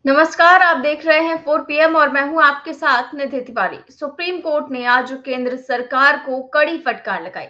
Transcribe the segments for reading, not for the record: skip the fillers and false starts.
नमस्कार, आप देख रहे हैं 4 पीएम और मैं हूं आपके साथ निधि तिवारी। सुप्रीम कोर्ट ने आज केंद्र सरकार को कड़ी फटकार लगाई।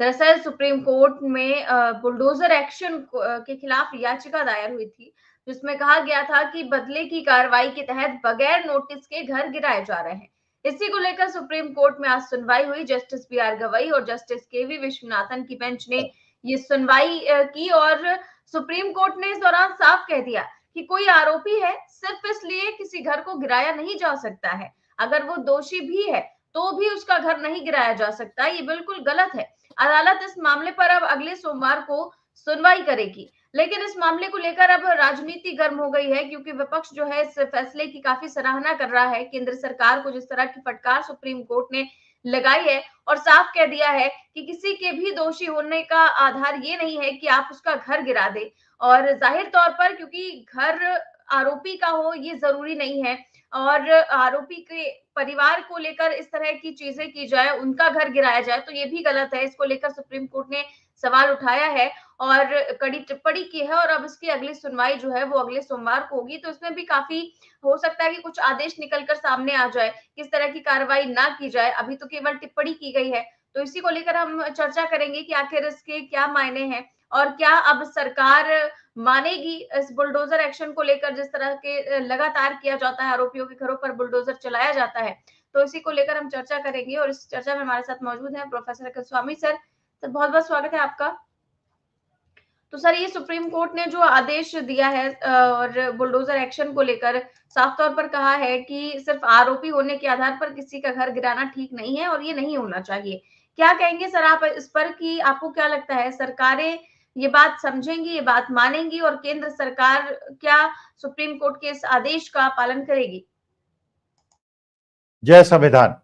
दरअसल सुप्रीम कोर्ट में बुलडोजर एक्शन के खिलाफ याचिका दायर हुई थी, जिसमें कहा गया था कि बदले की कार्रवाई के तहत बगैर नोटिस के घर गिराए जा रहे हैं। इसी को लेकर सुप्रीम कोर्ट में आज सुनवाई हुई। जस्टिस बी आर गवई और जस्टिस केवी विश्वनाथन की बेंच ने ये सुनवाई की और सुप्रीम कोर्ट ने इस दौरान साफ कह दिया कि कोई आरोपी है, सिर्फ इसलिए किसी घर को गिराया नहीं जा सकता है। अगर वो दोषी भी है तो भी उसका घर नहीं गिराया जा सकता। ये बिल्कुल गलत है। अदालत इस मामले पर अब अगले सोमवार को सुनवाई करेगी, लेकिन इस मामले को लेकर अब राजनीति गर्म हो गई है, क्योंकि विपक्ष जो है इस फैसले की काफी सराहना कर रहा है। केंद्र सरकार को जिस तरह की फटकार सुप्रीम कोर्ट ने लगाई है और साफ कह दिया है कि किसी के भी दोषी होने का आधार ये नहीं है कि आप उसका घर गिरा दे। और जाहिर तौर पर क्योंकि घर आरोपी का हो ये जरूरी नहीं है, और आरोपी के परिवार को लेकर इस तरह की चीजें की जाए, उनका घर गिराया जाए, तो ये भी गलत है। इसको लेकर सुप्रीम कोर्ट ने सवाल उठाया है और कड़ी टिप्पणी की है, और अब इसकी अगली सुनवाई जो है वो अगले सोमवार को होगी। तो इसमें भी काफी हो सकता है कि कुछ आदेश निकलकर सामने आ जाए, किस तरह की कार्रवाई ना की जाए। अभी तो केवल टिप्पणी की गई है, तो इसी को लेकर हम चर्चा करेंगे कि आखिर इसके क्या मायने हैं और क्या अब सरकार मानेगी इस बुलडोजर एक्शन को लेकर, जिस तरह के लगातार किया जाता है, आरोपियों के घरों पर बुलडोजर चलाया जाता है। तो इसी को लेकर हम चर्चा करेंगे और इस चर्चा में हमारे साथ मौजूद हैं प्रोफेसर अखिल स्वामी सर। सर बहुत बहुत स्वागत है आपका। तो सर, ये सुप्रीम कोर्ट ने जो आदेश दिया है और बुलडोजर एक्शन को लेकर साफ तौर पर कहा है कि सिर्फ आरोपी होने के आधार पर किसी का घर गिराना ठीक नहीं है और ये नहीं होना चाहिए। क्या कहेंगे सर आप इस पर, कि आपको क्या लगता है सरकारें ये बात समझेंगी, ये बात मानेंगी, और केंद्र सरकार क्या सुप्रीम कोर्ट के इस आदेश का पालन करेगी? जय संविधान।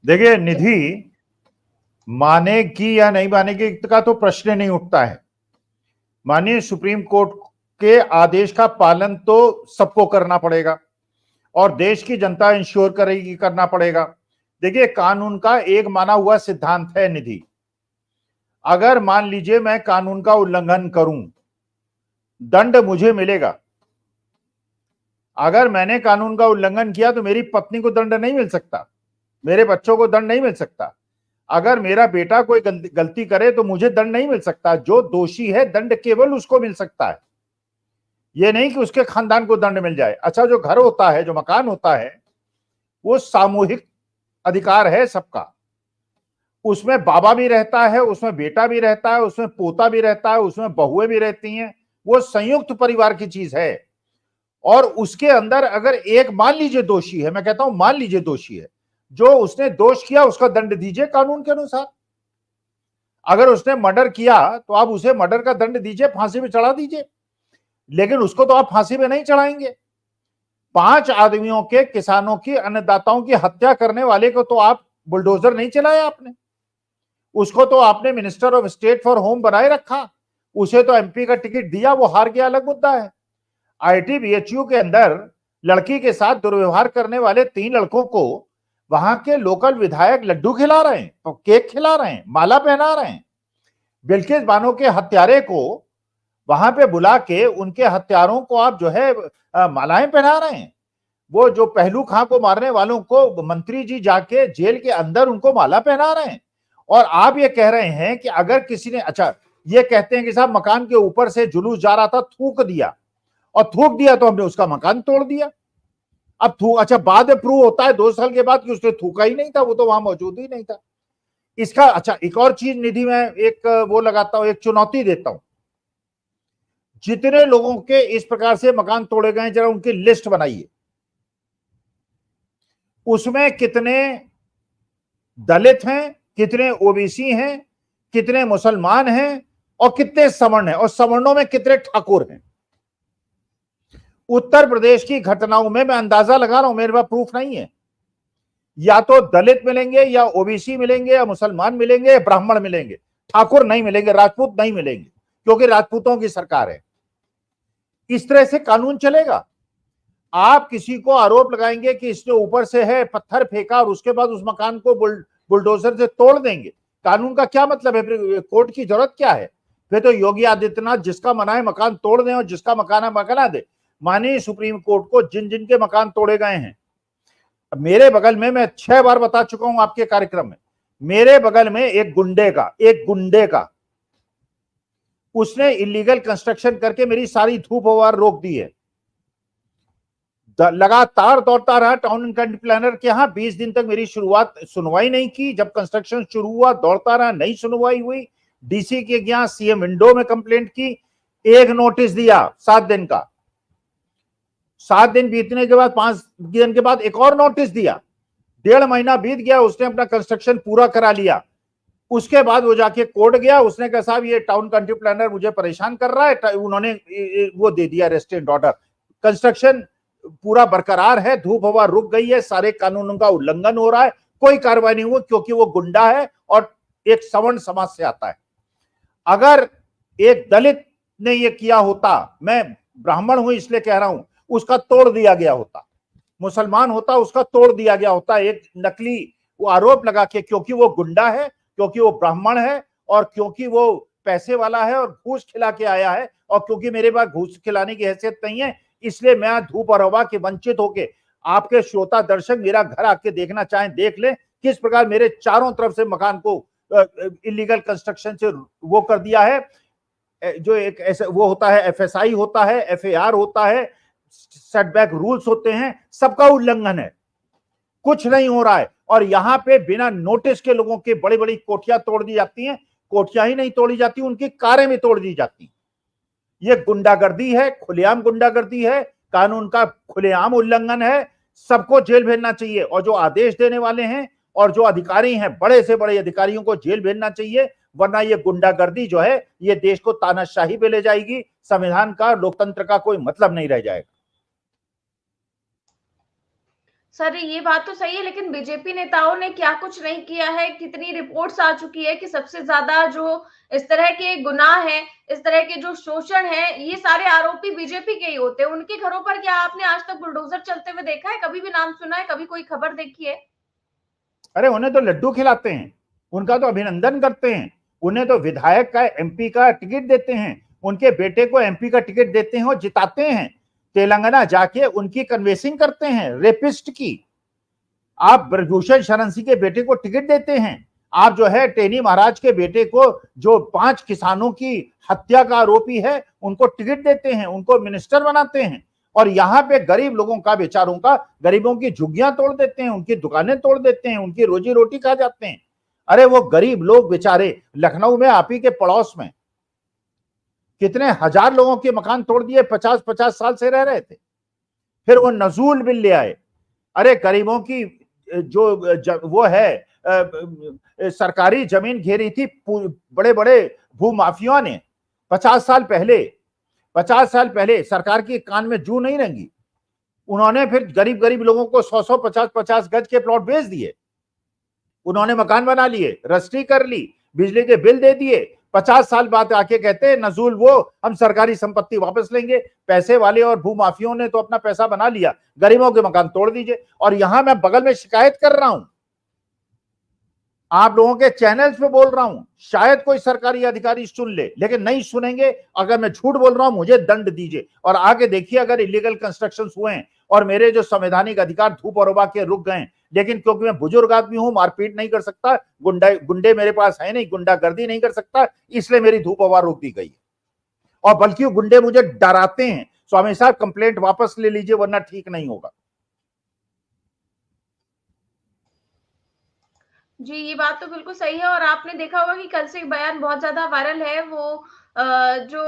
देखिए निधि, मानेगी या नहीं मानेगी का तो प्रश्न नहीं उठता है। माननीय सुप्रीम कोर्ट के आदेश का पालन तो सबको करना पड़ेगा और देश की जनता इंश्योर करेगी, करना पड़ेगा। देखिए, कानून का एक माना हुआ सिद्धांत है निधि, अगर मान लीजिए मैं कानून का उल्लंघन करूं, दंड मुझे मिलेगा। अगर मैंने कानून का उल्लंघन किया तो मेरी पत्नी को दंड नहीं मिल सकता, मेरे बच्चों को दंड नहीं मिल सकता। अगर मेरा बेटा कोई गलती करे तो मुझे दंड नहीं मिल सकता। जो दोषी है दंड केवल उसको मिल सकता है, ये नहीं कि उसके खानदान को दंड मिल जाए। अच्छा, जो घर होता है, जो मकान होता है, वो सामूहिक अधिकार है सबका। उसमें बाबा भी रहता है, उसमें बेटा भी रहता है, उसमें पोता भी रहता है, उसमें बहुएं भी रहती हैं। वो संयुक्त परिवार की चीज है। और उसके अंदर अगर एक मान लीजिए दोषी है, मैं कहता हूं मान लीजिए दोषी है, जो उसने दोष किया उसका दंड दीजिए कानून के अनुसार। अगर उसने मर्डर किया तो आप उसे मर्डर का दंड दीजिए, फांसी पे चढ़ा दीजिए। लेकिन उसको तो आप फांसी पे नहीं चढ़ाएंगे। 5 आदमियों के, किसानों की, अन्नदाताओं की हत्या करने वाले को तो आप बुलडोजर नहीं चलाया आपने, उसको तो आपने minister of state for home बनाए रखा। उसे तो एमपी का टिकट दिया, वो हार गया, अलग मुद्दा है। आईटीबीएचयू के अंदर लड़की के साथ दुर्व्यवहार करने वाले 3 लड़कों को वहां के लोकल विधायक लड्डू खिला रहे हैं, तो केक खिला रहे हैं, माला पहना रहे हैं। बिल्किस बानो के हत्यारे को वहां पे बुला के उनके हत्यारों को आप जो है मालाएं पहना रहे हैं। वो जो पहलू खां को मारने वालों को मंत्री जी जाके जेल के अंदर उनको माला पहना रहे हैं। और आप ये कह रहे हैं कि अगर किसी ने, अच्छा ये कहते हैं कि साहब मकान के ऊपर से जुलूस जा रहा था, थूक दिया, और थूक दिया तो हमने उसका मकान तोड़ दिया। अब थूक, अच्छा बाद में प्रूव होता है 2 साल के बाद कि उसने थूका ही नहीं था, वो तो वहां मौजूद ही नहीं था। इसका अच्छा एक और चीज निधि, मैं एक वो लगाता हूं, एक चुनौती देता हूं। जितने लोगों के इस प्रकार से मकान तोड़े गए, जरा उनकी लिस्ट बनाइए। उसमें कितने दलित हैं, कितने ओबीसी हैं, कितने मुसलमान हैं, और कितने सवर्ण हैं, और सवर्णों में कितने ठाकुर हैं। उत्तर प्रदेश की घटनाओं में मैं अंदाजा लगा रहा हूं, मेरे पास प्रूफ नहीं है, या तो दलित मिलेंगे, या ओबीसी मिलेंगे, या मुसलमान मिलेंगे, या ब्राह्मण मिलेंगे, ठाकुर नहीं मिलेंगे, राजपूत नहीं मिलेंगे, क्योंकि राजपूतों की सरकार है। इस तरह से कानून चलेगा? आप किसी को आरोप लगाएंगे कि इसने ऊपर से है पत्थर फेंका और उसके बाद उस मकान को बुलडोजर से तोड़ देंगे, कानून का क्या मतलब है? फिर कोर्ट की जरूरत क्या है? फिर तो योगी आदित्यनाथ जिसका मना है मकान तोड़ दें और जिसका मकान है मकाना दे। माननीय सुप्रीम कोर्ट को जिन जिन के मकान तोड़े गए हैं। मेरे बगल में, मैं 6 बार बता चुका हूं आपके कार्यक्रम में, मेरे बगल में एक गुंडे का उसने इलीगल कंस्ट्रक्शन करके मेरी सारी धूप हवा रोक दी है। लगातार दौड़ता रहा टाउन एंड कंट्री प्लानर के यहाँ, 20 दिन तक मेरी सुनवाई नहीं की। जब कंस्ट्रक्शन शुरू हुआ दौड़ता रहा, नहीं सुनवाई हुई। डीसी के यहाँ सीएम विंडो में कंप्लेंट की, एक नोटिस दिया 7 दिन का, 7 दिन बीतने के बाद 5 दिन के बाद एक और नोटिस दिया। 1.5 महीना बीत गया, उसने अपना कंस्ट्रक्शन पूरा करा लिया। उसके बाद वो जाके कोर्ट गया, उसने कहा साहब ये टाउन कंट्री प्लानर मुझे परेशान कर रहा है, उन्होंने वो दे दिया रेस्ट्रेंट ऑर्डर। कंस्ट्रक्शन पूरा बरकरार है, धूप हवा रुक गई है, सारे कानूनों का उल्लंघन हो रहा है, कोई कार्रवाई नहीं हुई क्योंकि वो गुंडा है और एक सवर्ण समाज से आता है। अगर एक दलित ने ये किया होता, मैं ब्राह्मण हूं इसलिए कह रहा हूं, उसका तोड़ दिया गया होता। मुसलमान होता उसका तोड़ दिया गया होता, एक नकली वो आरोप लगा के, क्योंकि वो गुंडा है, क्योंकि वो ब्राह्मण है और क्योंकि वो पैसे वाला है और घूस खिला के आया है, और क्योंकि मेरे पास घूस खिलाने की हैसियत नहीं है, इसलिए मैं धूप और हवा के वंचित होके, आपके श्रोता दर्शक मेरा घर आके देखना चाहें देख लें किस प्रकार मेरे चारों तरफ से मकान को इलीगल कंस्ट्रक्शन से वो कर दिया है। जो एक ऐसा वो होता है, एफएसआई होता है, एफएआर होता है, सेटबैक रूल्स होते हैं, सबका उल्लंघन है, कुछ नहीं हो रहा है। और यहाँ पे बिना नोटिस के लोगों के बड़ी बड़ी कोठियां तोड़ दी जाती हैं। कोठियां ही नहीं तोड़ी जाती, उनकी कारें भी तोड़ दी जाती। ये गुंडागर्दी है, खुलेआम गुंडागर्दी है, कानून का खुलेआम उल्लंघन है, सबको जेल भेजना चाहिए। और जो आदेश देने वाले हैं और जो अधिकारी हैं, बड़े से बड़े अधिकारियों को जेल भेजना चाहिए, वरना ये गुंडागर्दी जो है ये देश को तानाशाही पे ले जाएगी, संविधान का, लोकतंत्र का कोई मतलब नहीं रह जाएगा। सर ये बात तो सही है, लेकिन बीजेपी नेताओं ने क्या कुछ नहीं किया है। कितनी रिपोर्ट्स आ चुकी है कि सबसे ज्यादा जो इस तरह के गुनाह है, इस तरह के जो शोषण है, ये सारे आरोपी बीजेपी के ही होते हैं। उनके घरों पर क्या आपने आज तक बुलडोजर चलते हुए देखा है? कभी भी नाम सुना है? कभी कोई खबर देखी है? अरे उन्हें तो लड्डू खिलाते हैं, उनका तो अभिनंदन करते हैं, उन्हें तो विधायक का, एमपी का टिकट देते हैं, उनके बेटे को एमपी का टिकट देते हैं और जिताते हैं। तेलंगाना जाके उनकी कन्वेंसिंग करते हैं रेपिस्ट की। आप ब्रजभूषण शरण सिंह के बेटे को टिकट देते हैं, आप जो है टेनी महाराज के बेटे को, जो 5 किसानों की हत्या का आरोपी है, उनको टिकट देते हैं, उनको मिनिस्टर बनाते हैं। और यहाँ पे गरीब लोगों का, बेचारों का, गरीबों की झुग्गियां तोड़ देते हैं, उनकी दुकानें तोड़ देते हैं, उनकी रोजी रोटी खा जाते हैं। अरे वो गरीब लोग बेचारे, लखनऊ में आप ही के पड़ोस में कितने हजार लोगों के मकान तोड़ दिए, 50-50 साल से रह रहे थे, फिर वो नजूल बिल ले आए। अरे गरीबों की जो वो है सरकारी जमीन घेरी थी बड़े बड़े भूमाफियाओं ने 50 साल पहले सरकार के कान में जू नहीं रेंगी। उन्होंने फिर गरीब गरीब लोगों को 100-100, 50-50 गज के प्लॉट बेच दिए, उन्होंने मकान बना लिए, रजिस्ट्री कर ली, बिजली के बिल दे दिए। 50 साल बाद आके कहते हैं नजूल, वो हम सरकारी संपत्ति वापस लेंगे। पैसे वाले और भूमाफियों ने तो अपना पैसा बना लिया, गरीबों के मकान तोड़ दीजिए। और यहां मैं बगल में शिकायत कर रहा हूं, आप लोगों के चैनल्स पे बोल रहा हूं, शायद कोई सरकारी अधिकारी सुन ले, लेकिन नहीं सुनेंगे। अगर मैं झूठ बोल रहा हूं मुझे दंड दीजिए। और आगे देखिए, अगर इलीगल कंस्ट्रक्शन हुए हैं और मेरे जो संवैधानिक अधिकार धूप और हवा के रुक गए, लेकिन क्योंकि मैं बुजुर्ग आदमी हूं, मारपीट नहीं कर सकता, गुंडे मेरे पास है नहीं, गुंडागर्दी नहीं कर सकता, इसलिए मेरी धूप हवा रोक दी गई। और बल्कि गुंडे मुझे डराते हैं, स्वामी साहब कंप्लेंट वापस ले लीजिए वरना ठीक नहीं होगा। जी, ये बात तो बिल्कुल सही है। और आपने देखा होगा कि कल से एक बयान बहुत ज़्यादा वायरल है। वो जो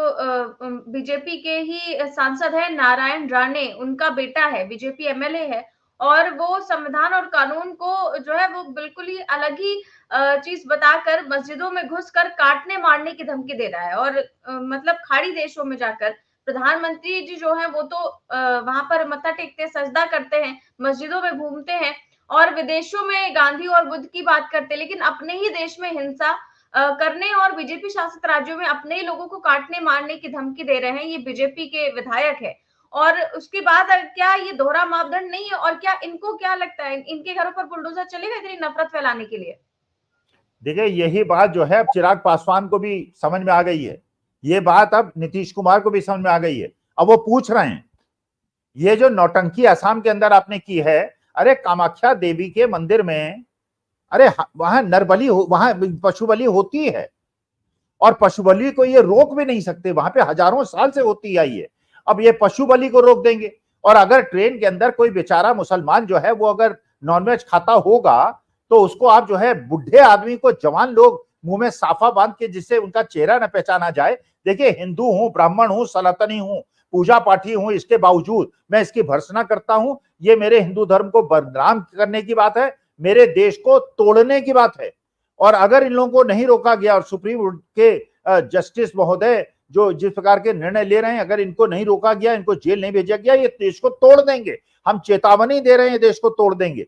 बीजेपी के ही सांसद हैं नारायण राणे, उनका बेटा है, बीजेपी एमएलए है, और वो संविधान और कानून को जो है वो बिल्कुल ही अलग ही चीज़ बताकर मस्जिदों में घुसकर काटने मारने की धमकी दे रहा है। और मतलब खाड़ी देशों में जाकर प्रधानमंत्री जी जो हैं वो तो वहाँ पर मत्था टेकते हैं, सजदा करते हैं, मस्जिदों में घूमते हैं और विदेशों में गांधी और बुद्ध की बात करते, लेकिन अपने ही देश में हिंसा करने और बीजेपी शासित राज्यों में अपने ही लोगों को काटने मारने की धमकी दे रहे हैं ये बीजेपी के विधायक है। और उसके बाद क्या ये दोहरा मापदंड नहीं है? और क्या इनको क्या लगता है इनके घरों पर बुलडोजर चलेगा इतनी नफरत फैलाने के लिए? देखिए यही बात जो है अब चिराग पासवान को भी समझ में आ गई है, ये बात अब नीतीश कुमार को भी समझ में आ गई है। अब वो पूछ रहे हैं ये जो नौटंकी असम के अंदर आपने की है, अरे कामाख्या देवी के मंदिर में, अरे वहां नरबली वहां पशु बलि होती है, और पशु बलि को ये रोक भी नहीं सकते, वहां पे हजारों साल से होती आई है। अब ये पशु बलि को रोक देंगे? और अगर ट्रेन के अंदर कोई बेचारा मुसलमान जो है वो अगर नॉनवेज खाता होगा, तो उसको आप जो है बुढ़े आदमी को जवान लोग मुंह में साफा बांध के, जिससे उनका चेहरा न पहचाना जाए। देखिए, हिंदू हूं, ब्राह्मण हूं, सनातनी हूं, पूजा पाठी हूं, इसके बावजूद मैं इसकी भर्त्सना करता हूं। ये मेरे हिंदू धर्म को बदनाम करने की बात है, मेरे देश को तोड़ने की बात है। और अगर इन लोगों को नहीं रोका गया, और सुप्रीम कोर्ट के जस्टिस महोदय जो जिस प्रकार के निर्णय ले रहे हैं, अगर इनको नहीं रोका गया, इनको जेल नहीं भेजा गया, ये देश को तोड़ देंगे। हम चेतावनी दे रहे हैं, देश को तोड़ देंगे,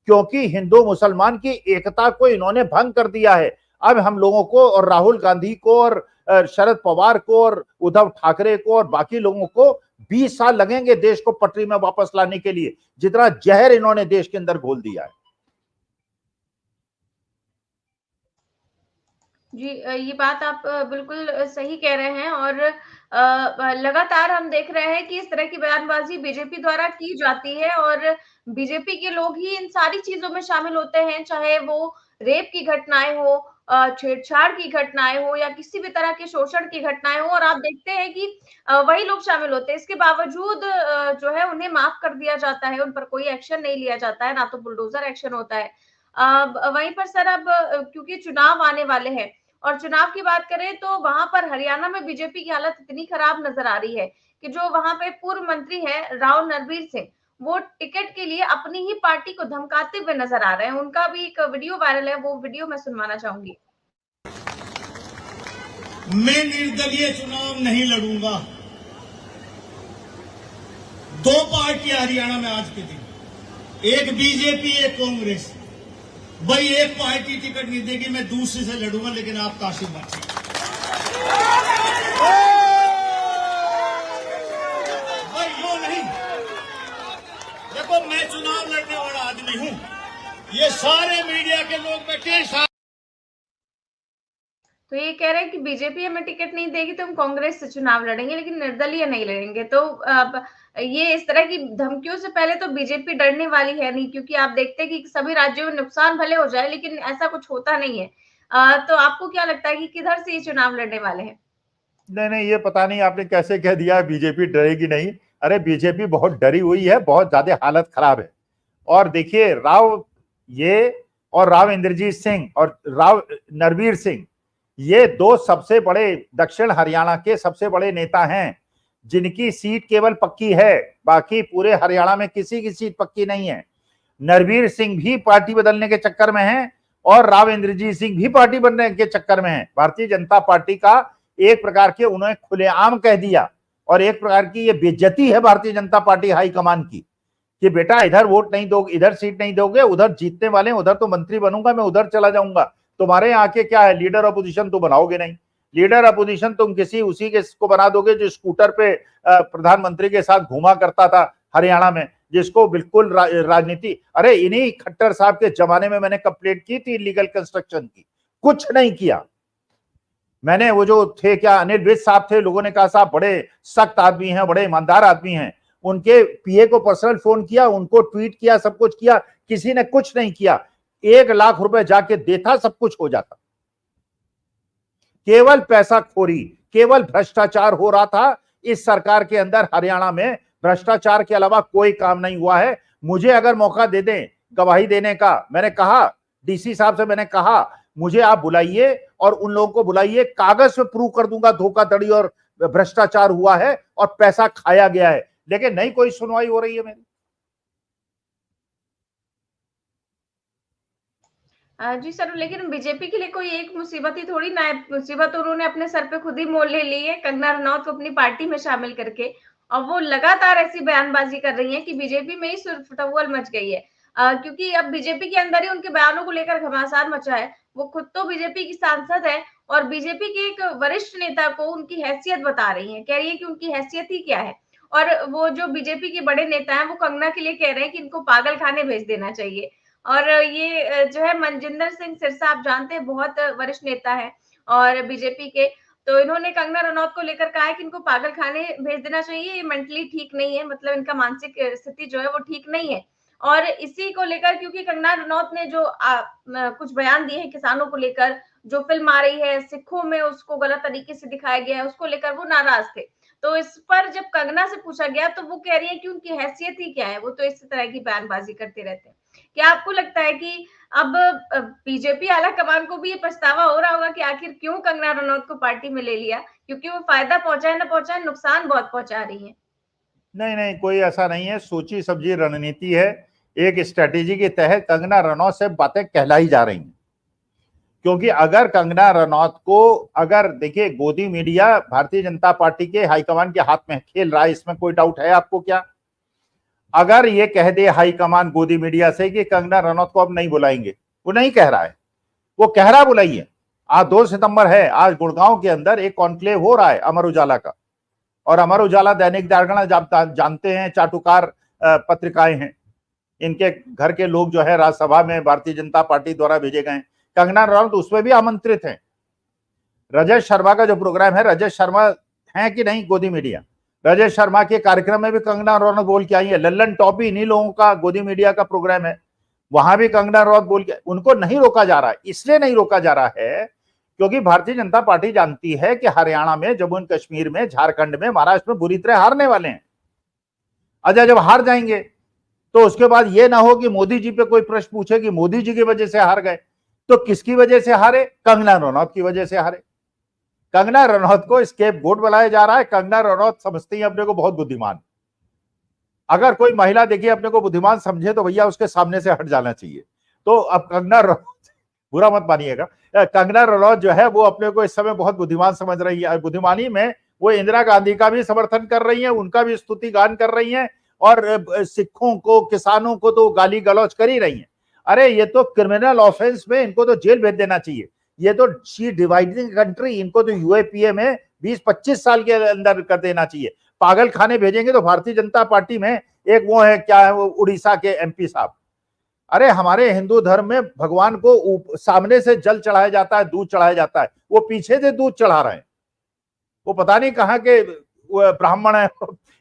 क्योंकि हिंदू मुसलमान की एकता को इन्होंने भंग कर दिया है। अब हम लोगों को, और राहुल गांधी को, और शरद पवार को, और उद्धव ठाकरे को, और बाकी लोगों को 20 साल लगेंगे देश को पटरी में वापस लाने के लिए, जितना जहर इन्होंने देश के अंदर घोल दिया है। जी, ये बात आप बिल्कुल सही कह रहे हैं, और लगातार हम देख रहे हैं कि इस तरह की बयानबाजी बीजेपी द्वारा की जाती है, और बीजेपी के लोग ही इन सारी चीज़ों में शामिल होते हैं, चाहे वो रेप की घटनाएँ हो, छेड़छाड़ की घटनाएँ हो, या किसी भी तरह के शोषण की घटनाएँ हो, और आप देखते हैं कि वही लोग शामिल होते हैं। इसके बावजूद जो है उन्हें माफ़ कर दिया जाता है, उन पर कोई एक्शन नहीं लिया जाता है, ना तो बुलडोज़र एक्शन होता है। वहीं पर सर, अब क्योंकि चुनाव आने वाले हैं, और चुनाव की बात करें तो वहां पर हरियाणा में बीजेपी की हालत इतनी खराब नजर आ रही है कि जो वहां पे पूर्व मंत्री है राव नरवीर सिंह, वो टिकट के लिए अपनी ही पार्टी को धमकाते हुए नजर आ रहे हैं। उनका भी एक वीडियो वायरल है, वो वीडियो मैं सुनवाना चाहूंगी। मैं निर्दलीय चुनाव नहीं लड़ूंगा। दो पार्टियां हरियाणा में आज के दिन, एक बीजेपी, एक कांग्रेस। भाई एक पार्टी टिकट नहीं देगी, मैं दूसरे से लड़ूंगा, लेकिन आप काशी मत। भाई यो नहीं। देखो, मैं चुनाव लड़ने वाला आदमी हूं, ये सारे मीडिया के लोग बैठे। तो ये कह रहे हैं कि बीजेपी हमें टिकट नहीं देगी तो हम कांग्रेस से चुनाव लड़ेंगे, लेकिन निर्दलीय नहीं लड़ेंगे। तो अब ये इस तरह की धमकियों से पहले तो बीजेपी डरने वाली है नहीं, क्योंकि आप देखते हैं कि सभी राज्यों में नुकसान भले हो जाए, लेकिन ऐसा कुछ होता नहीं है। तो आपको क्या लगता है कि किधर से ये चुनाव लड़ने वाले हैं? नहीं नहीं, ये पता नहीं आपने कैसे कह दिया बीजेपी डरेगी नहीं। अरे बीजेपी बहुत डरी हुई है, बहुत ज्यादा हालत खराब है। और देखिए, राव ये और राव इंद्रजीत सिंह और राव नरवीर सिंह, ये दो सबसे बड़े दक्षिण हरियाणा के सबसे बड़े नेता हैं, जिनकी सीट केवल पक्की है, बाकी पूरे हरियाणा में किसी की सीट पक्की नहीं है। नरवीर सिंह भी पार्टी बदलने के चक्कर में है, और राव इंद्रजीत सिंह भी पार्टी बनने के चक्कर में है। भारतीय जनता पार्टी का एक प्रकार के उन्होंने खुलेआम कह दिया, और एक प्रकार की ये बेइज्जती है भारतीय जनता पार्टी हाईकमान की, कि बेटा इधर वोट नहीं दोगे, इधर सीट नहीं दोगे, उधर जीतने वाले, उधर तो मंत्री बनूंगा मैं, उधर चला जाऊंगा। तुम्हारे यहाँ के क्या है, लीडर अपोजिशन तो बनाओगे नहीं। लीडर अपोजिशन तुम किसी उसी के को बना दोगे जो स्कूटर पे प्रधानमंत्री के साथ घूमा करता था हरियाणा में, जिसको बिल्कुल राजनीति। अरे इन्हीं खट्टर साहब के जमाने में मैंने कंप्लेंट की थी इलीगल कंस्ट्रक्शन की, कुछ नहीं किया मैंने। वो जो थे क्या, अनिल विज साहब थे, लोगों ने कहा साहब बड़े सख्त आदमी हैं, बड़े ईमानदार आदमी हैं। उनके पीए को पर्सनल फोन किया, उनको ट्वीट किया, सब कुछ किया, किसी ने कुछ नहीं किया। 1 लाख रुपए जाके देता, सब कुछ हो जाता। केवल पैसा खोरी, केवल भ्रष्टाचार हो रहा था इस सरकार के अंदर। हरियाणा में भ्रष्टाचार के अलावा कोई काम नहीं हुआ है। मुझे अगर मौका दे दें गवाही देने का, मैंने कहा डीसी साहब से, मैंने कहा मुझे आप बुलाइए और उन लोगों को बुलाइए, कागज पे प्रूव कर दूंगा धोखाधड़ी और भ्रष्टाचार हुआ है और पैसा खाया गया है, लेकिन नहीं कोई सुनवाई हो रही है मेरी। जी सर, लेकिन बीजेपी के लिए कोई एक मुसीबत ही थोड़ी ना है, मुसीबत उन्होंने अपने सर पे खुद ही मोल ले ली है, कंगना रनौत को अपनी पार्टी में शामिल करके। और वो लगातार ऐसी बयानबाजी कर रही हैं कि बीजेपी में ही सुरफटुअल मच गई है। क्योंकि अब बीजेपी के अंदर ही उनके बयानों को लेकर घमासान मचा है। वो खुद तो बीजेपी की सांसद है, और बीजेपी के एक वरिष्ठ नेता को उनकी हैसियत बता रही है, कह रही है कि उनकी हैसियत ही क्या है। और वो जो बीजेपी के बड़े नेता हैं, वो कंगना के लिए कह रहे हैं कि इनको पागल खाने भेज देना चाहिए। और ये जो है मनजिंदर सिंह सिरसा, आप जानते हैं, बहुत वरिष्ठ नेता है और बीजेपी के, तो इन्होंने कंगना रनौत को लेकर कहा है कि इनको पागल खाने भेज देना चाहिए, ये मेंटली ठीक नहीं है, मतलब इनका मानसिक स्थिति जो है वो ठीक नहीं है। और इसी को लेकर क्योंकि कंगना रनौत ने जो कुछ बयान दिए हैं किसानों को लेकर, जो फिल्म आ रही है सिखों में उसको गलत तरीके से दिखाया गया है, उसको लेकर वो नाराज थे। तो इस पर जब कंगना से पूछा गया तो वो कह रही है कि उनकी हैसियत ही क्या है, वो तो इस तरह की बयानबाजी करते रहते हैं। क्या आपको लगता है कि अब बीजेपी आला कमान को भी ये पछतावा हो रहा होगा कि आखिर क्यों कंगना रनौत को पार्टी में ले लिया, क्योंकि वो फायदा पहुंचाए ना पहुंचाए नुकसान बहुत पहुंचा रही है। नहीं नहीं, कोई ऐसा नहीं है, सोची समझी रणनीति है। एक स्ट्रेटेजी के तहत कंगना रनौत से बातें कहलाई जा रही हैं। क्योंकि अगर कंगना रनौत को, अगर देखिए गोदी मीडिया भारतीय जनता पार्टी के हाईकमान के हाथ में खेल रहा है, इसमें कोई डाउट है आपको क्या? अगर ये कह दे हाईकमान गोदी मीडिया से कि कंगना रनौत को अब नहीं बुलाएंगे, वो नहीं कह रहा है, वो कह रहा बुलाइए। आज 2 सितंबर है, आज गुड़गांव के अंदर एक कॉन्क्लेव हो रहा है अमर उजाला का, और अमर उजाला दैनिक जागरण जानते हैं चाटुकार पत्रिकाएं हैं, इनके घर के लोग जो है राज्यसभा में भारतीय जनता पार्टी द्वारा भेजे गए। कंगना रनौत उसमें भी आमंत्रित हैं। रजत शर्मा का जो प्रोग्राम है, रजत शर्मा है कि नहीं गोदी मीडिया, रजत शर्मा के कार्यक्रम में भी कंगना रनौत बोल के आई है। लल्लन टॉपी इन्हीं लोगों का गोदी मीडिया का प्रोग्राम है, वहां भी कंगना रनौत बोल के, उनको नहीं रोका जा रहा है। इसलिए नहीं रोका जा रहा है क्योंकि भारतीय जनता पार्टी जानती है कि हरियाणा में, जम्मू एंड कश्मीर में, झारखंड में, महाराष्ट्र में बुरी तरह हारने वाले हैं। अच्छा, जब हार जाएंगे तो उसके बाद ये ना हो कि मोदी जी पे कोई प्रश्न पूछे कि मोदी जी की वजह से हार गए। तो किसकी वजह से हारे? कंगना रनौत की वजह से हारे। कंगना रनौत को स्केपगोट बनाया जा रहा है। कंगना रनौत समझती है अपने को बहुत बुद्धिमान। अगर कोई महिला देखिए अपने को बुद्धिमान समझे तो भैया उसके सामने से हट जाना चाहिए। तो अब कंगना रनौत, बुरा मत मानिएगा, कंगना रनौत जो है वो अपने को इस समय बहुत बुद्धिमान समझ रही है। बुद्धिमानी में वो इंदिरा गांधी का भी समर्थन कर रही है, उनका भी स्तुति गान कर रही है, और सिखों को, किसानों को तो गाली गलौज कर ही रही है। अरे ये तो क्रिमिनल ऑफेंस में इनको तो जेल भेज देना चाहिए। ये तो शी डिवाइडिंग कंट्री, इनको तो यूएपीए में 20-25 साल के अंदर कर देना चाहिए। पागल खाने भेजेंगे तो भारतीय जनता पार्टी में एक वो है, क्या है वो, उड़ीसा के एमपी साहब। अरे हमारे हिंदू धर्म में भगवान को सामने से जल चढ़ाया जाता है, दूध चढ़ाया जाता है, वो पीछे से दूध चढ़ा रहे हैं। वो पता नहीं कहाँ के ब्राह्मण है,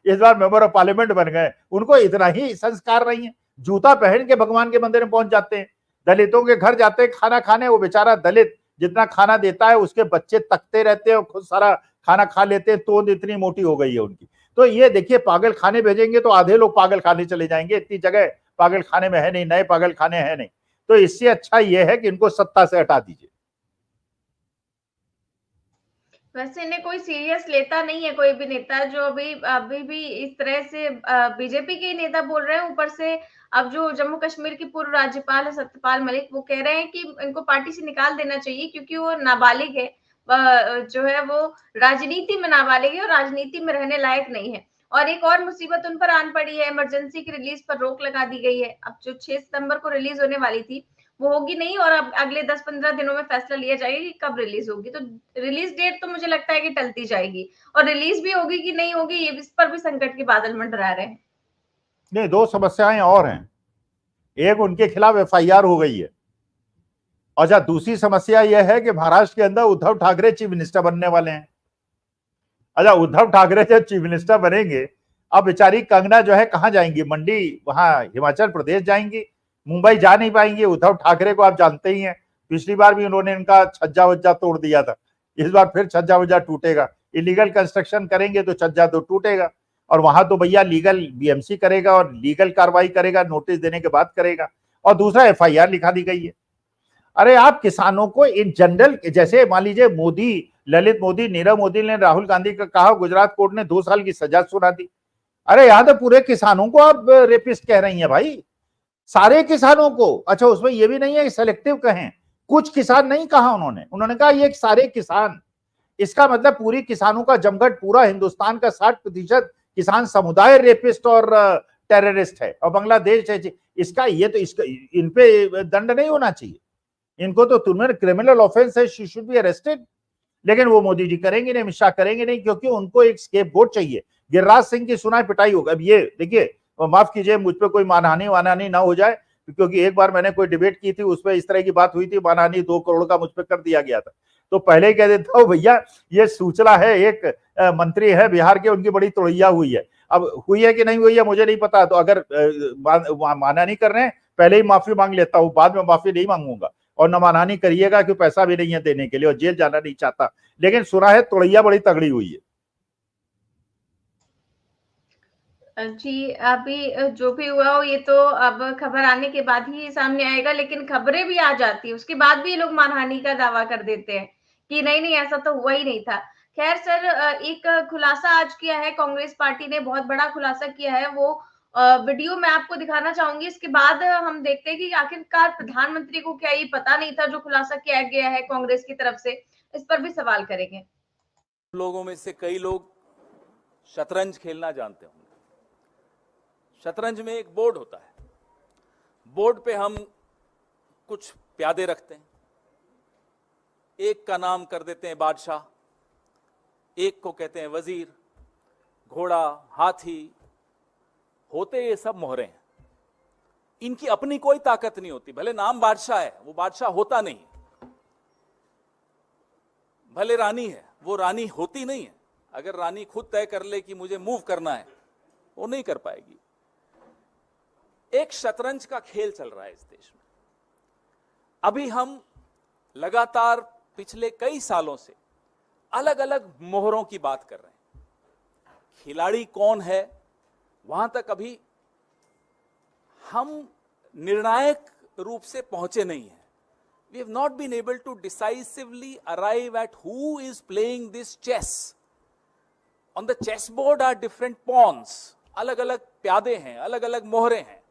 इस बार मेंबर ऑफ पार्लियामेंट बन गए, उनको इतना ही संस्कार नहीं है। जूता पहन के भगवान के मंदिर में पहुंच जाते हैं, दलितों के घर जाते हैं खाना खाने। वो बेचारा दलित जितना खाना देता है उसके बच्चे तकते रहते हैं और खुद सारा खाना खा लेते हैं, तो इतनी मोटी हो गई है उनकी। तो ये देखिए, पागल खाने भेजेंगे तो आधे लोग पागल खाने चले जाएंगे, इतनी जगह पागल खाने में है नहीं, नए पागल खाने हैं नहीं। तो इससे अच्छा ये है कि इनको सत्ता से हटा दीजिए। वैसे इन्हें कोई सीरियस लेता नहीं है, कोई भी नेता जो अभी भी इस तरह से बीजेपी के नेता बोल रहे हैं। ऊपर से अब जो जम्मू कश्मीर की पूर्व राज्यपाल है सत्यपाल मलिक, वो कह रहे हैं कि इनको पार्टी से निकाल देना चाहिए क्योंकि वो नाबालिग है, जो है वो राजनीति में नाबालिग है और राजनीति में रहने लायक नहीं है। और एक और मुसीबत उन पर आन पड़ी है, इमरजेंसी की रिलीज पर रोक लगा दी गई है। अब जो 6 सितंबर को रिलीज होने वाली थी वो होगी नहीं, और अब अगले 10-15 दिनों में फैसला लिया जाएगा कि कब रिलीज होगी। तो रिलीज डेट तो मुझे लगता है कि टलती जाएगी, और रिलीज भी होगी कि नहीं होगी, ये इस पर भी संकट के बादल मंडरा रहे हैं। नहीं, 2 समस्याएं और हैं। एक, उनके खिलाफ एफआईआर हो गई है। अच्छा, दूसरी समस्या यह है कि महाराष्ट्र के अंदर उद्धव ठाकरे चीफ मिनिस्टर बनने वाले हैं। अच्छा, उद्धव ठाकरे जब चीफ मिनिस्टर बनेंगे, अब बेचारी कंगना जो है कहां जाएंगी? मंडी, वहां हिमाचल प्रदेश जाएंगी, मुंबई जा नहीं पाएंगे। उद्धव ठाकरे को आप जानते ही हैं, पिछली बार भी उन्होंने इनका छज्जा वज्जा तोड़ दिया था, इस बार फिर छज्जा वज्जा टूटेगा। इलीगल कंस्ट्रक्शन करेंगे तो छज्जा तो टूटेगा, और वहां तो भैया लीगल बीएमसी करेगा और लीगल कार्रवाई करेगा, नोटिस देने के बाद करेगा। और दूसरा, एफआईआर लिखा दी गई है। अरे आप किसानों को इन जनरल, जैसे मान लीजिए मोदी, ललित मोदी, नीरव मोदी ने राहुल गांधी का कहा, गुजरात कोर्ट ने 2 साल की सजा सुना दी। अरे यहाँ तो पूरे किसानों को आप रेपिस्ट कह रही हैं भाई, सारे किसानों को। अच्छा, उसमें ये भी नहीं है सेलेक्टिव कहें, कुछ किसान नहीं कहा उन्होंने कहा ये सारे किसान। इसका मतलब पूरी किसानों का जमघट, पूरा हिंदुस्तान का 60% किसान समुदाय रेपिस्ट और टेररिस्ट है, और बांग्लादेश है। इसका ये तो इन पे दंड नहीं होना चाहिए, इनको तो तुरंत क्रिमिनल ऑफेंस है, शी शुड बी अरेस्टेड। लेकिन वो मोदी जी करेंगे नहीं, अमित शाह करेंगे नहीं, क्योंकि उनको एक स्केपगोट चाहिए। गिरिराज सिंह की सुनाई पिटाई होगा। अब ये देखिए, माफ कीजिए मुझ पे कोई मानहानि वानहानि ना हो जाए, क्योंकि एक बार मैंने कोई डिबेट की थी, उसमें इस तरह की बात हुई थी, मानहानि 2 करोड़ का मुझ पे कर दिया गया था। तो पहले ही कह देता हूँ भैया ये सूचना है, एक मंत्री है बिहार के, उनकी बड़ी तोड़ैया हुई है। अब हुई है कि नहीं हुई है मुझे नहीं पता, तो अगर माना नहीं कर रहे हैं पहले ही माफी मांग लेता हूँ, बाद में माफी नहीं मांगूंगा। और न मानहानि करिएगा कि पैसा भी नहीं है देने के लिए और जेल जाना नहीं चाहता, लेकिन सुना है तोड़ैया बड़ी तगड़ी हुई है। जी, अभी जो भी हुआ हो ये तो अब खबर आने के बाद ही सामने आएगा, लेकिन खबरें भी आ जाती है, उसके बाद भी लोग मानहानि का दावा कर देते हैं कि नहीं ऐसा तो हुआ ही नहीं था। खैर सर, एक खुलासा आज किया है कांग्रेस पार्टी ने, बहुत बड़ा खुलासा किया है, वो वीडियो मैं आपको दिखाना चाहूंगी। इसके बाद हम देखते हैं कि आखिरकार प्रधानमंत्री को क्या ये पता नहीं था जो खुलासा किया गया है कांग्रेस की तरफ से, इस पर भी सवाल करेंगे। लोगों में से कई लोग शतरंज खेलना जानते होंगे। शतरंज में एक बोर्ड होता है, बोर्ड पे हम कुछ प्यादे रखते हैं, एक का नाम कर देते हैं बादशाह, एक को कहते हैं वजीर, घोड़ा, हाथी, होते ये सब मोहरे हैं। इनकी अपनी कोई ताकत नहीं होती, भले नाम बादशाह है वो बादशाह होता नहीं, भले रानी है वो रानी होती नहीं है। अगर रानी खुद तय कर ले कि मुझे मूव करना है, वो नहीं कर पाएगी। एक शतरंज का खेल चल रहा है इस देश में। अभी हम लगातार पिछले कई सालों से अलग अलग मोहरों की बात कर रहे हैं। खिलाड़ी कौन है वहां तक अभी हम निर्णायक रूप से पहुंचे नहीं हैं। We have not been able to decisively arrive at who is playing this chess. On the chessboard are different pawns, अलग अलग प्यादे हैं, अलग अलग मोहरे हैं।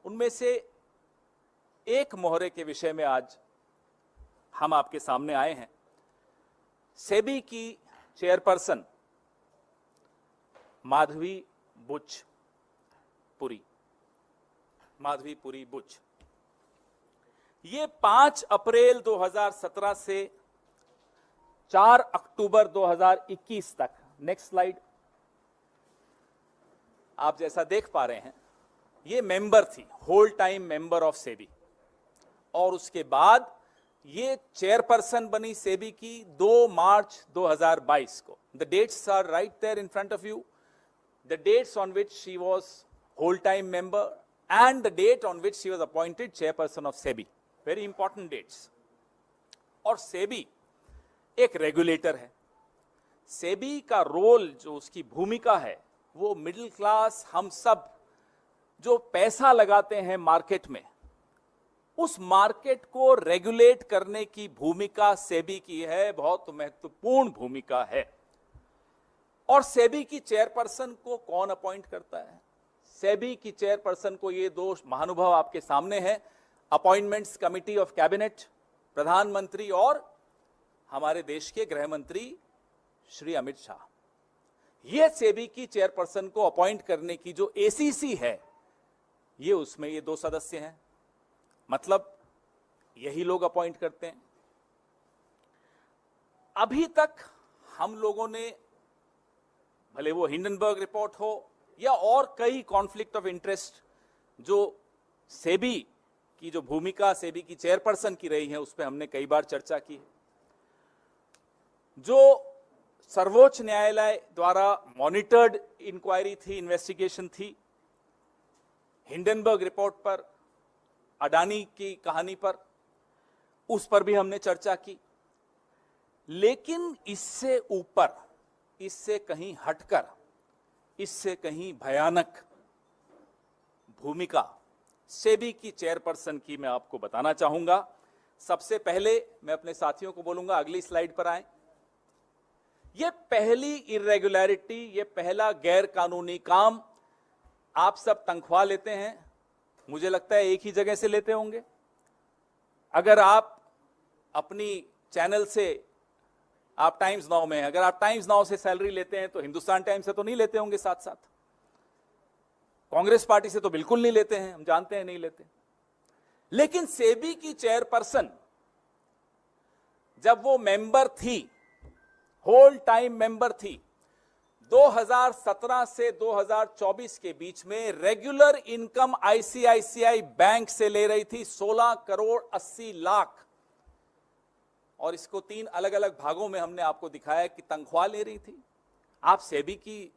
उनमें से एक मोहरे के विषय में आज हम आपके सामने आए हैं। सेबी की चेयरपर्सन माधवी बुच, ये 5 अप्रैल 2017 से 4 अक्टूबर 2021 तक, नेक्स्ट स्लाइड, आप जैसा देख पा रहे हैं, ये मेंबर थी, whole time member of SEBI. और उसके बाद ये चेयरपर्सन बनी सेबी की 2 मार्च 2022 को। The dates are right there in front of you, the dates on which she was whole time member and the date on which she was appointed chairperson of SEBI. Very important dates. और सेबी एक regulator है। सेबी का role, जो उसकी भूमिका है, वो middle class, हम सब जो पैसा लगाते हैं मार्केट में, उस मार्केट को रेगुलेट करने की भूमिका सेबी की है, बहुत महत्वपूर्ण भूमिका है। और सेबी की चेयरपर्सन को कौन अपॉइंट करता है? सेबी की चेयरपर्सन को ये 2 महानुभाव आपके सामने हैं, अपॉइंटमेंट्स कमिटी ऑफ कैबिनेट, प्रधानमंत्री और हमारे देश के गृह मंत्री श्री अमित शाह। ये सेबी की चेयरपर्सन को अपॉइंट करने की जो एसीसी है, ये उसमें ये 2 सदस्य हैं, मतलब यही लोग अपॉइंट करते हैं। अभी तक हम लोगों ने, भले वो हिंडनबर्ग रिपोर्ट हो या और कई कॉन्फ्लिक्ट ऑफ इंटरेस्ट जो सेबी की जो भूमिका सेबी की चेयरपर्सन की रही है, उस पर हमने कई बार चर्चा की। जो सर्वोच्च न्यायालय द्वारा मॉनिटर्ड इंक्वायरी थी, इन्वेस्टिगेशन थी, हिंडनबर्ग रिपोर्ट पर, अडानी की कहानी पर, उस पर भी हमने चर्चा की। लेकिन इससे ऊपर, इससे कहीं हटकर, इससे कहीं भयानक भूमिका सेबी की चेयरपर्सन की मैं आपको बताना चाहूंगा। सबसे पहले मैं अपने साथियों को बोलूंगा, अगली स्लाइड पर आएं। ये पहली इरेगुलरिटी, ये पहला गैर कानूनी काम, आप सब तनख्वाह लेते हैं, मुझे लगता है एक ही जगह से लेते होंगे। अगर आप अपनी चैनल से, आप टाइम्स नाउ में, अगर आप टाइम्स नाउ से सैलरी लेते हैं तो हिंदुस्तान टाइम्स से तो नहीं लेते होंगे साथ साथ, कांग्रेस पार्टी से तो बिल्कुल नहीं लेते हैं, हम जानते हैं नहीं लेते। लेकिन सेबी की चेयरपर्सन जब वो मेंबर थी, होल टाइम मेंबर थी, 2017 से 2024 के बीच में रेगुलर इनकम आईसीआईसीआई बैंक से ले रही थी 16 करोड़ 80 लाख। और इसको 3 अलग अलग भागों में हमने आपको दिखाया कि तनख्वाह ले रही थी। आप सेबी की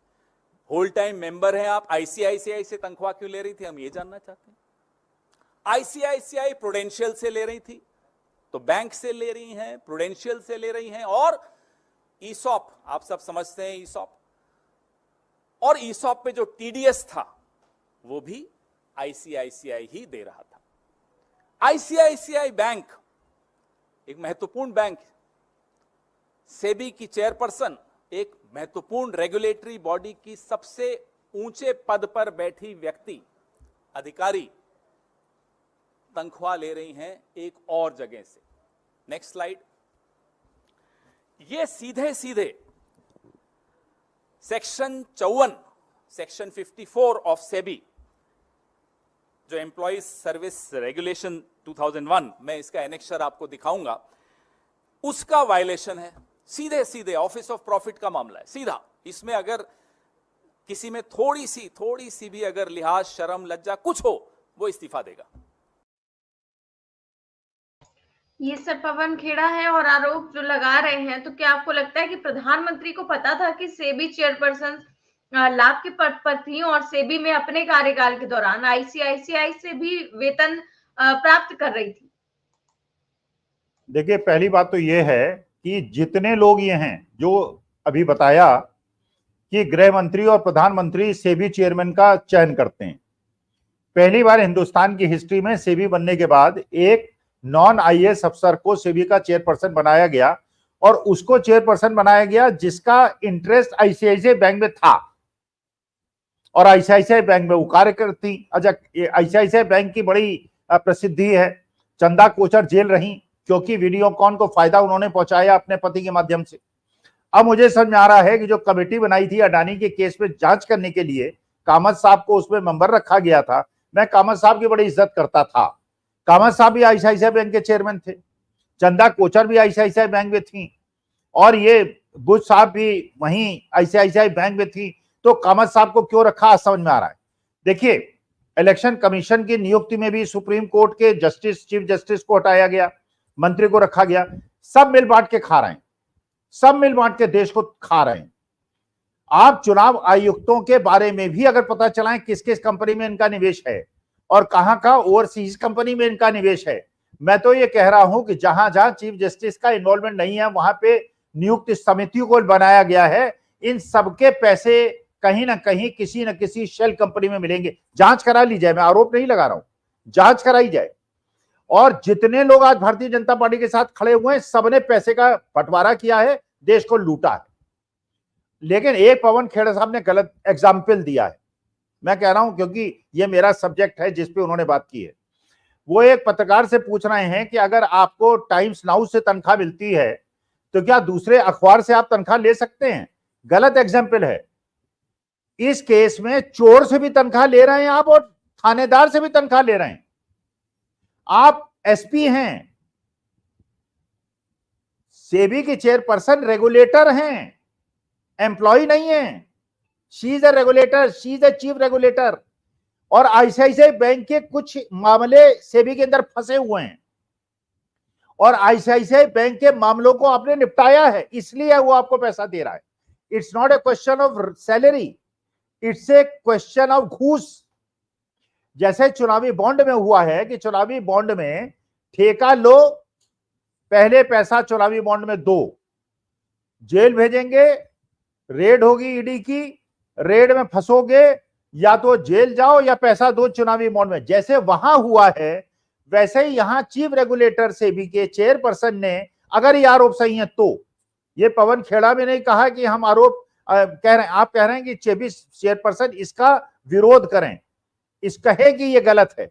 होल टाइम मेंबर हैं, आप आईसीआईसीआई से तनख्वाह क्यों ले रही थी, हम ये जानना चाहते हैं। आईसीआईसीआई प्रूडेंशियल से ले रही थी, तो बैंक से ले रही हैं, प्रूडेंशियल से ले रही हैं, और ईसॉप, आप सब समझते हैं ईसॉप, और ईसॉप पे जो टीडीएस था वो भी आईसीआईसीआई ही दे रहा था। आईसीआईसीआई बैंक एक महत्वपूर्ण बैंक, सेबी की चेयरपर्सन एक महत्वपूर्ण रेगुलेटरी बॉडी की सबसे ऊंचे पद पर बैठी व्यक्ति, अधिकारी, तनख्वाह ले रही हैं एक और जगह से। Next slide. ये सीधे सीधे सेक्शन 54, सेक्शन 54 ऑफ सेबी, जो एम्प्लॉइज सर्विस रेगुलेशन 2001, मैं इसका एनेक्शर आपको दिखाऊंगा, उसका वायलेशन है। सीधे सीधे ऑफिस ऑफ प्रॉफिट का मामला है, सीधा। इसमें अगर किसी में थोड़ी सी भी अगर लिहाज, शर्म, लज्जा कुछ हो, वो इस्तीफा देगा। ये सर पवन खेड़ा है और आरोप जो लगा रहे हैं, तो क्या आपको लगता है कि प्रधानमंत्री को पता था कि सेबी चेयरपर्सन लाभ के पद पर थी और सेबी में अपने कार्यकाल के दौरान आईसीआईसीआई से भी वेतन प्राप्त कर रही थी? देखिए, पहली बात तो ये है कि जितने लोग ये हैं जो अभी बताया कि गृह मंत्री और प्रधानमंत्री सेबी चेयरमैन का चयन करते हैं, पहली बार हिंदुस्तान की हिस्ट्री में सेबी बनने के बाद एक नॉन आईएएस अफसर को सेबी का चेयरपर्सन बनाया गया, और उसको चेयरपर्सन बनाया गया जिसका इंटरेस्ट आईसीआईसीआई बैंक में था, और आईसीआईसीआई बैंक में वो कार्य करती। अच्छा, आईसीआईसीआई बैंक की बड़ी प्रसिद्धि है, चंदा कोचर जेल रही क्योंकि वीडियोकॉन को फायदा उन्होंने पहुंचाया अपने पति के माध्यम से। अब मुझे समझ में आ रहा है कि जो कमेटी बनाई थी अडानी के केस में जांच करने के लिए, कामत साहब को उसमें मेंबर रखा गया था। मैं कामत साहब की बड़ी इज्जत करता था। कामत साहब भी आईसीआईसीआई बैंक के चेयरमैन थे, चंदा कोचर भी आईसीआईसीआई बैंक में थी, और ये बुश साहब भी वहीं आईसीआईसीआई बैंक में थी। तो कामत साहब को क्यों रखा, समझ में आ रहा है। देखिए, इलेक्शन कमीशन की नियुक्ति में भी सुप्रीम कोर्ट के जस्टिस, चीफ जस्टिस को हटाया गया, मंत्री को रखा गया। सब मिल बांट के खा रहे हैं, सब मिल बांट के देश को खा रहे हैं। आप चुनाव आयुक्तों के बारे में भी अगर पता चलाएं किस किस कंपनी में इनका निवेश है और कहां का ओवरसीज कंपनी में इनका निवेश है। मैं तो ये कह रहा हूं कि जहां जहां चीफ जस्टिस का इन्वॉल्वमेंट नहीं है वहां पे नियुक्त समितियों को बनाया गया है। इन सबके पैसे कहीं ना कहीं किसी न किसी शेल कंपनी में मिलेंगे। जांच करा ली जाए, मैं आरोप नहीं लगा रहा हूं, जांच कराई जाए। और जितने लोग आज भारतीय जनता पार्टी के साथ खड़े हुए हैं, सबने पैसे का बंटवारा किया है, देश को लूटा है। लेकिन एक पवन खेड़ा साहब ने गलत एग्जाम्पल दिया है, मैं कह रहा हूं क्योंकि ये मेरा सब्जेक्ट है जिस पे उन्होंने बात की है। वो एक पत्रकार से पूछ रहे हैं कि अगर आपको टाइम्स नाउ से तनख्वाह मिलती है तो क्या दूसरे अखबार से आप तनख्वाह ले सकते हैं? गलत एग्जाम्पल है। इस केस में चोर से भी तनख्वाह ले रहे हैं आप, और थानेदार से भी तनख्वाह ले रहे हैं। आप एसपी हैं, सेबी की चेयरपर्सन रेगुलेटर हैं, एम्प्लॉय नहीं है। She is a regulator, she is a chief regulator. और आईसीआईसीआई बैंक के कुछ मामले सेबी के अंदर फंसे हुए हैं, और आईसीआईसीआई बैंक के मामलों को आपने निपटाया है, इसलिए वो आपको पैसा दे रहा है। It's not a question of salary, it's a question of घूस। जैसे चुनावी बॉन्ड में हुआ है कि चुनावी बॉन्ड में ठेका लो, पहले पैसा चुनावी बॉन्ड में दो, जेल भेजेंगे, रेड होगी ईडी की, रेड में फंसोगे, या तो जेल जाओ या पैसा दो चुनावी बॉन्ड में। जैसे वहां हुआ है वैसे ही यहां चीफ रेगुलेटर सेबी के चेयरपर्सन ने, अगर ये आरोप सही है तो, ये पवन खेड़ा भी नहीं कहा कि हम आरोप कह रहे हैं, आप कह रहे हैं कि सेबी चेयरपर्सन इसका विरोध करें, इस कहे कि ये गलत है।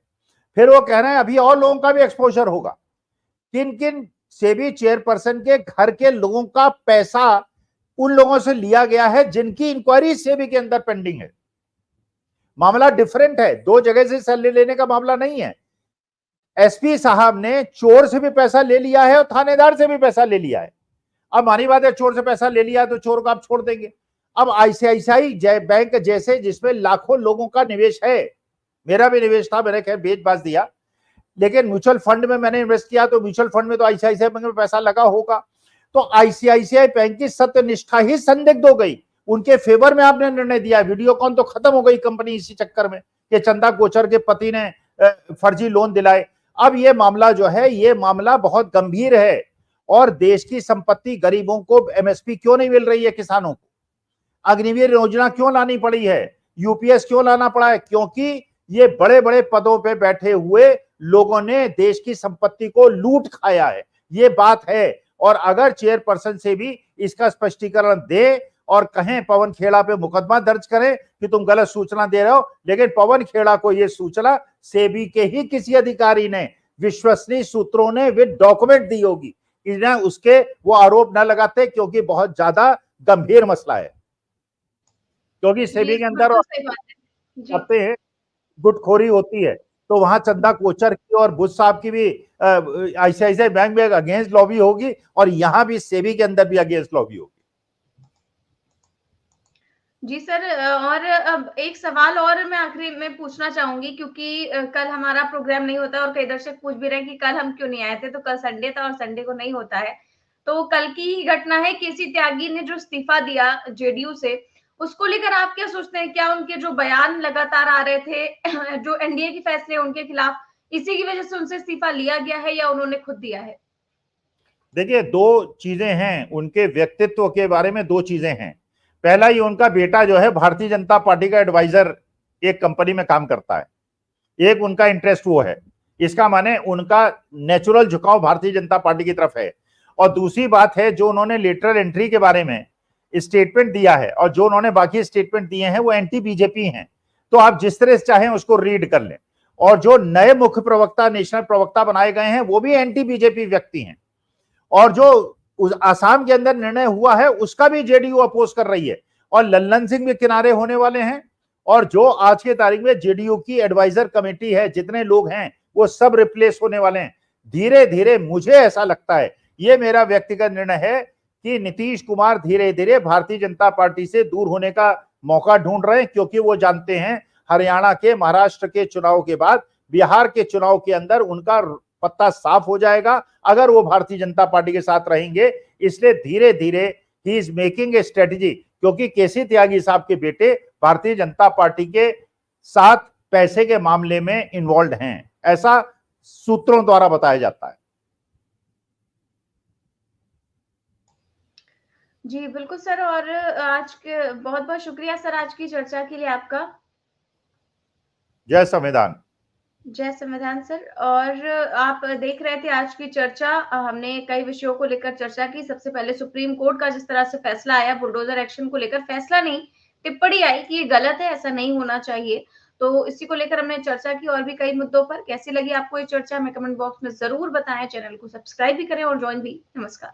फिर वो कह रहे हैं अभी और लोगों का भी एक्सपोजर होगा। किन किन सेबी चेयरपर्सन के घर के लोगों का पैसा उन लोगों से लिया गया है जिनकी इंक्वायरी सेबी के अंदर पेंडिंग है। मामला डिफरेंट है, दो जगह से सैलरी लेने का मामला नहीं है। एसपी साहब ने चोर से भी पैसा ले लिया है और थानेदार से भी पैसा ले लिया है। अब मानी बात है, चोर से पैसा ले लिया तो चोर को आप छोड़ देंगे। अब आईसीआईसीआई बैंक जैसे जिसमें लाखों लोगों का निवेश है, मेरा भी निवेश था, मैंने खैर बेच बाज दिया। लेकिन म्यूचुअल फंड में मैंने इन्वेस्ट किया तो म्यूचुअल फंड में तो आईसीआईसीआई बैंक में पैसा लगा होगा। तो आईसीआईसीआई बैंक की सत्यनिष्ठा ही संदिग्ध हो गई, उनके फेवर में आपने निर्णय दिया। वीडियोकॉन तो खत्म हो गई कंपनी इसी चक्कर में कि चंदा कोचर के पति ने फर्जी लोन दिलाए। अब ये मामला जो है, ये मामला बहुत गंभीर है। और देश की संपत्ति गरीबों को एमएसपी क्यों नहीं मिल रही है, किसानों को अग्निवीर योजना क्यों लानी पड़ी है, यूपीएस क्यों लाना पड़ा है? क्योंकि ये बड़े बड़े पदों पे बैठे हुए लोगों ने देश की संपत्ति को लूट खाया है, ये बात है। और अगर चेयरपर्सन से भी इसका स्पष्टीकरण दे और कहें, पवन खेड़ा पे मुकदमा दर्ज करें कि तुम गलत सूचना दे रहे हो, लेकिन पवन खेड़ा को यह सूचना सेबी के ही किसी अधिकारी ने, विश्वसनीय सूत्रों ने विद डॉक्यूमेंट दी होगी, इन्हें उसके वो आरोप न लगाते, क्योंकि बहुत ज्यादा गंभीर मसला है। क्योंकि सेबी के अंदर आते हैं गुटखोरी होती है, तो वहां चंदा कोचर की और बुश साहब की भी आईसीआईसीआई बैंक में अगेंस्ट लॉबी होगी, और यहां भी सेबी के अंदर भी अगेंस्ट लॉबी होगी। जी सर, और अब एक सवाल और मैं आखिरी में पूछना चाहूंगी, क्योंकि कल हमारा प्रोग्राम नहीं होता और कई दर्शक पूछ भी रहे हैं कि कल हम क्यों नहीं आए थे। तो कल संडे था और संडे को नहीं होता है। तो कल की ही घटना है, केसी त्यागी ने जो इस्तीफा दिया जेडीयू से, उसको लेकर आप क्या सोचते हैं? क्या उनके जो बयान लगातार आ रहे थे जो एनडीए के फैसले उनके खिलाफ, इसी की वजह से उनसे इस्तीफा लिया गया है या उन्होंने खुद दिया है? देखिए, दो चीजें हैं उनके व्यक्तित्व के बारे में, दो चीजें हैं। पहला, ये उनका बेटा जो है भारतीय जनता पार्टी का एडवाइजर एक कंपनी में काम करता है, एक उनका इंटरेस्ट वो है, इसका माने उनका नेचुरल झुकाव भारतीय जनता पार्टी की तरफ है। और दूसरी बात है, जो उन्होंने लेटरल एंट्री के बारे में स्टेटमेंट दिया है और जो उन्होंने बाकी स्टेटमेंट दिए हैं वो एंटी बीजेपी हैं। तो आप जिस तरह से चाहें उसको रीड कर लें। और जो नए मुख्य प्रवक्ता, नेशनल प्रवक्ता बनाए गए हैं, वो भी एंटी बीजेपी व्यक्ति हैं। और जो आसाम के अंदर निर्णय हुआ है उसका भी जेडीयू अपोज कर रही है, और लल्लन सिंह भी किनारे होने वाले हैं। और जो आज के तारीख में जेडीयू की एडवाइजर कमेटी है, जितने लोग हैं वो सब रिप्लेस होने वाले हैं धीरे धीरे। मुझे ऐसा लगता है, ये मेरा व्यक्तिगत निर्णय है, कि नीतीश कुमार धीरे धीरे भारतीय जनता पार्टी से दूर होने का मौका ढूंढ रहे हैं, क्योंकि वो जानते हैं हरियाणा के, महाराष्ट्र के चुनाव के बाद बिहार के चुनाव के अंदर उनका पत्ता साफ हो जाएगा अगर वो भारतीय जनता पार्टी के साथ रहेंगे। इसलिए धीरे धीरे he is making a strategy, क्योंकि केसी त्यागी साहब के बेटे भारतीय जनता पार्टी के साथ पैसे के मामले में इन्वॉल्व हैं, ऐसा सूत्रों द्वारा बताया जाता है। जी बिल्कुल सर, और आज के बहुत बहुत शुक्रिया सर आज की चर्चा के लिए आपका। जय संविधान। जय संविधान सर। और आप देख रहे थे आज की चर्चा, हमने कई विषयों को लेकर चर्चा की। सबसे पहले सुप्रीम कोर्ट का जिस तरह से फैसला आया, बुलडोजर एक्शन को लेकर फैसला नहीं, टिप्पणी आई कि ये गलत है, ऐसा नहीं होना चाहिए। तो इसी को लेकर हमने चर्चा की, और भी कई मुद्दों पर। कैसी लगी आपको ये चर्चा, हमें कमेंट बॉक्स में जरूर बताएं। चैनल को सब्सक्राइब भी करें और ज्वाइन भी। नमस्कार।